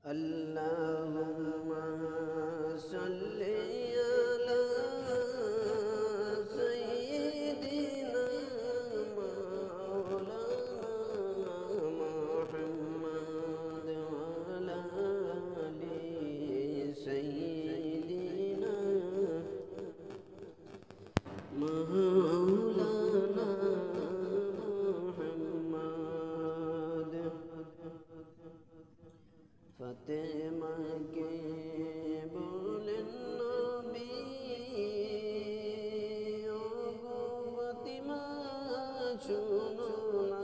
اللهم صل على سيدنا مولانا محمد وعلى آل سيدنا مولانا محمد ফাতেমা কে বলেন নবী ও গো ফাতেমা শোনো না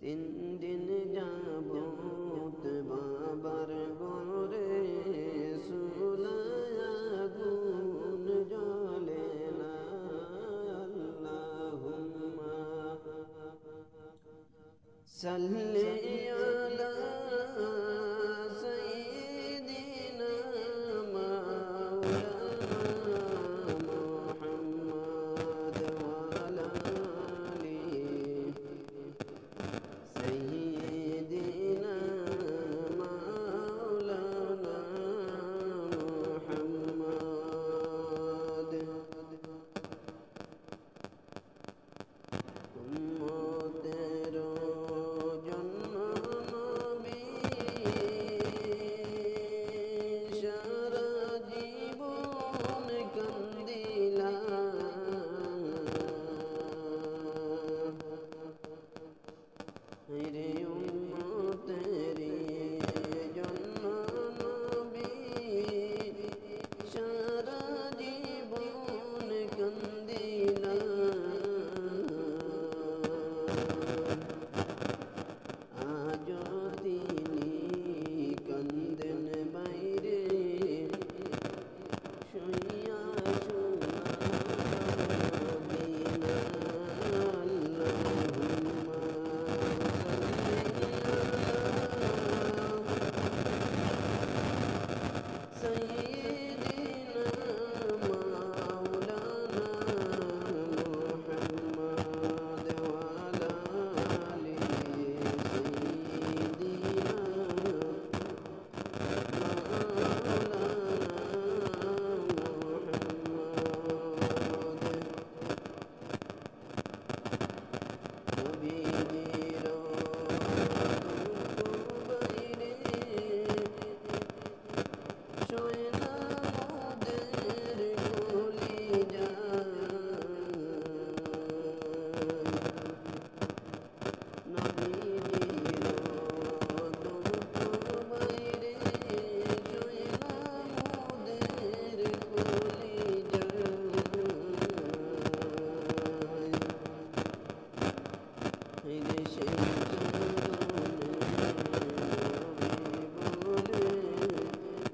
তিন দিন যাবত বাবার ঘরে সুলায়া গুণ জ্বলে না আল্লাহুম্মা সাল্লি আলা সাইয়্যিদিনা মাওলানা মুহাম্মদ ওয়া আলা আলি সাইয়্যিদিনা মাওলানা মুহাম্মদ উম্মতের জন্য নবী সারা জীবন কান্দিলাম রে উম্মতের জন্য নবী সারা জীবন কান্দিলাম আজও তিনি কান্দেন বাইরে শুইয়া মদিনা আল্লাহুম্মা সাইয়্যিদিনা মাওলানা মুহাম্মদ ওয়া আলা আলি সাইয়্যিদিনা মাওলানা মুহাম্মদ নবীজির বাইরে শোয় না মোদের কলিজা নবীজির বাইরে শোয় না মোদের কলিজা সেই বলে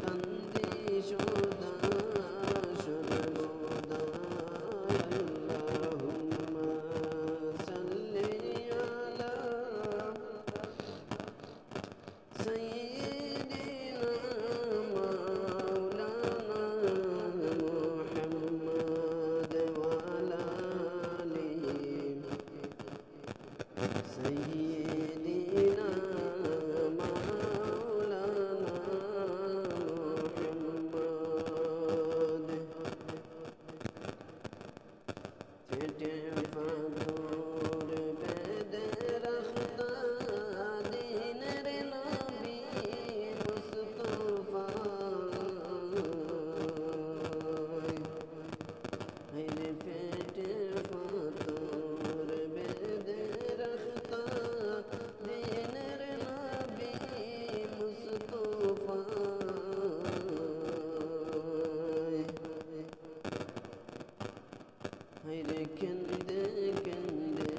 কান্দি সদা সর্বদা আল্লাহুম্মা সাল্লি আলা সাইয়্যিদিনা মাওলানা মুহাম্মদ ওয়া আলা আলি সাইয়্যিদিনা মাওলানা মুহাম্মদ চেটে ফাগুর বেদে রাখতা দিনের নবী মুস্তাফা হাইরে পেটে ফাতুর বেদে রাখতা দিনের নবী মুস্তাফা হাইরে কেন্দে কেন্দে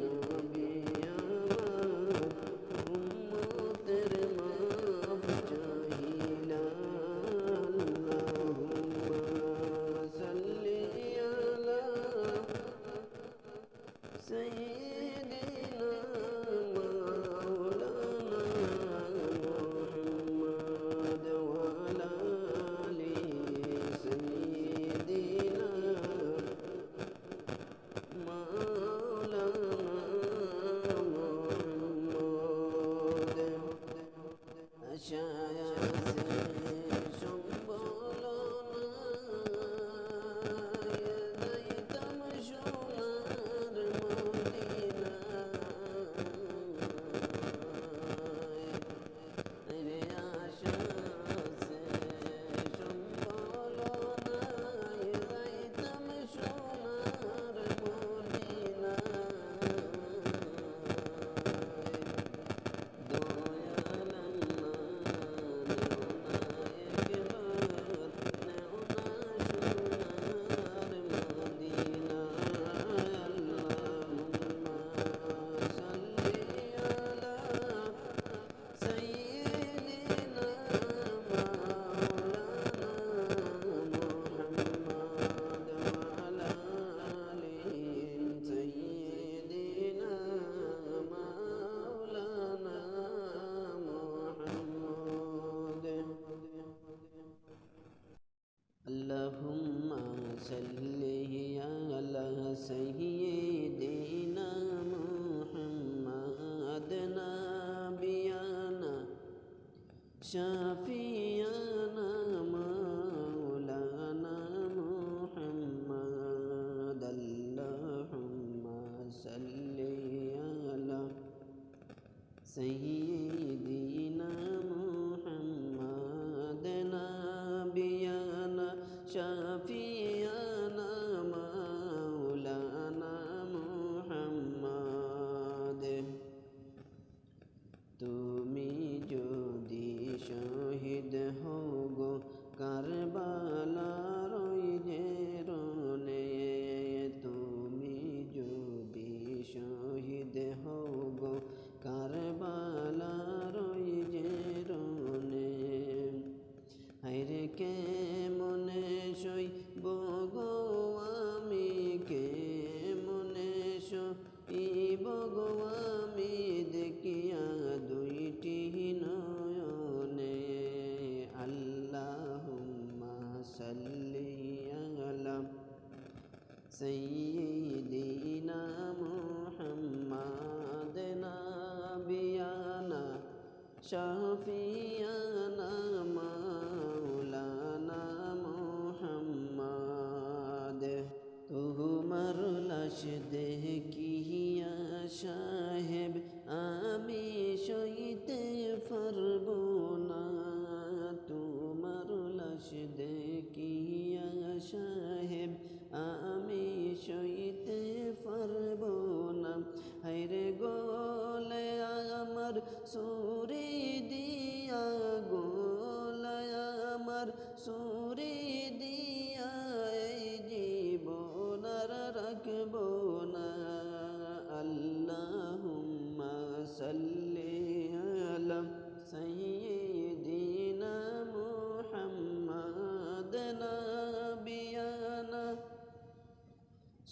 নবী আমার উম্মতের মাফ চাহিলা আল্লাহুম্মা সাল্লি আলা সাইয়্যিদিনা মাওলানা মুহাম্মদ ওয়া আলা আলি সাইয়্যিদিনা شافينا مولانا محمد اللهم صل على سيدنا محمد نبينا شافينا مولانا محمد তুমি যদি শহীদ হও গো কারবালার ওই যে রণে, তুমি যদি শহীদ হও গো কারবালার ওই যে রণে, হায়রে কে মনে সইব গো আমি, কে মনে সইব গো আমি দেখিয়া দুইটি নয়নে। আল্লাহুম্মা সাল্লি আলা সাইয়্যিদিনা মুহাম্মাদ নাবিয়ানা শাফিয়ানা মাওলানা মুহাম্মাদ। তোমার লাশ দেখিয়া সাহেব আমি সইতে পারব না, তোমার লাশ দেখিয়া সাহেব আমি সইতে পারব না। হায়রে গলে আমার সুরি দিয়া, গলে আমার সুরি দিয়া এই জীবন আর রাখব না। আল্লাহুম্মা সাল্লি আলা সাইয়্যিদিনা মুহাম্মাদ নাবিয়ানা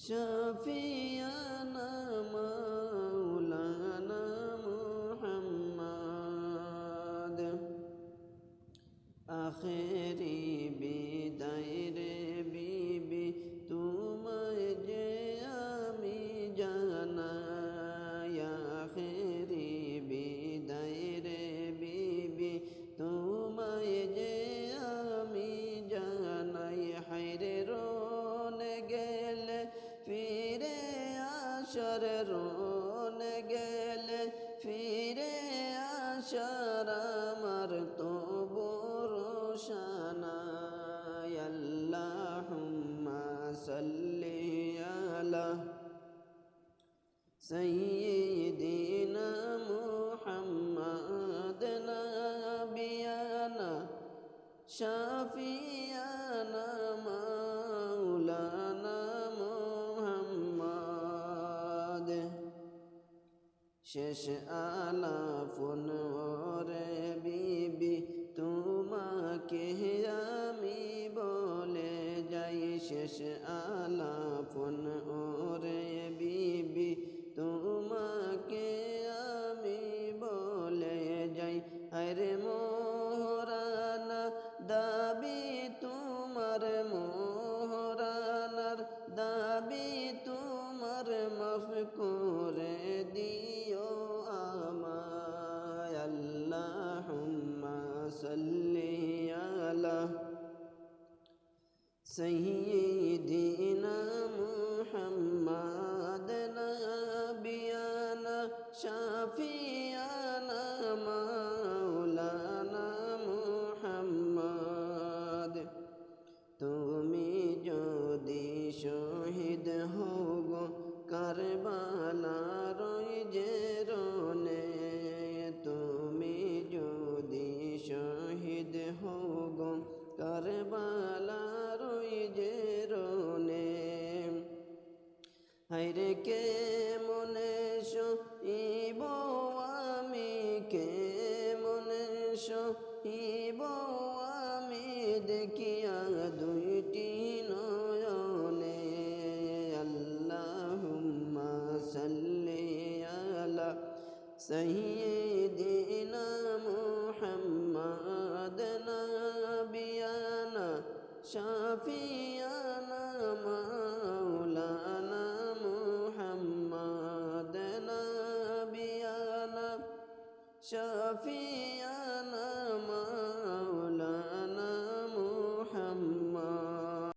শাফিয়ানা মাওলানা মুহাম্মাদ। আখেরি বিদায় রে বিবি তোমায় যে আমি জানাই, আখেরি বিদায় রে বিবি তোমায় যে আমি জানাই। হায়রে রোনে গেলে ফিরে আসার, রোনে গেলে ফিরে আসার আমার তো ভরসা নাই। আল্লাহুম্মা সাল্লি আলা সাইয়্যিদিনা মুহাম্মাদ নাবিয়ানা শাফিয়ানা মাওলানা মুহাম্মাদ। শেষ আলাপন রে বিবি তোমাকে আমি বলে যাই, শেষ আলাপন রে বিবি তোমাকে আমি বলে যাই। আরে মোহরানা দাবি তোমার, মোহরানার দাবি তোমার মাফ করে দিও আমায়। আল্লাহুম্মা সাল্লি আলা সাইয়্যিদিনা মুহাম্মাদ নাবিয়ানা শাফিয়ানা মাওলানা মুহাম্মাদ। তুমি যদি শহীদ হও গো কারবালার ওই যে রণে, তুমি যদি শহীদ হও গো কারবালার ওই যে রণে, হায়রে কে মনে সইব আমি, কে মনে সইব আমি দেখিয়া দুইটি নয়নে। আল্লাহুম্মা সাল্লি আলা সাইয়্যিদিনা মুহাম্মাদ নাবিয়ানা শাফিয়ানা মাওলানা মুহাম্মাদ নাবিয়ানা শাফিয়ানা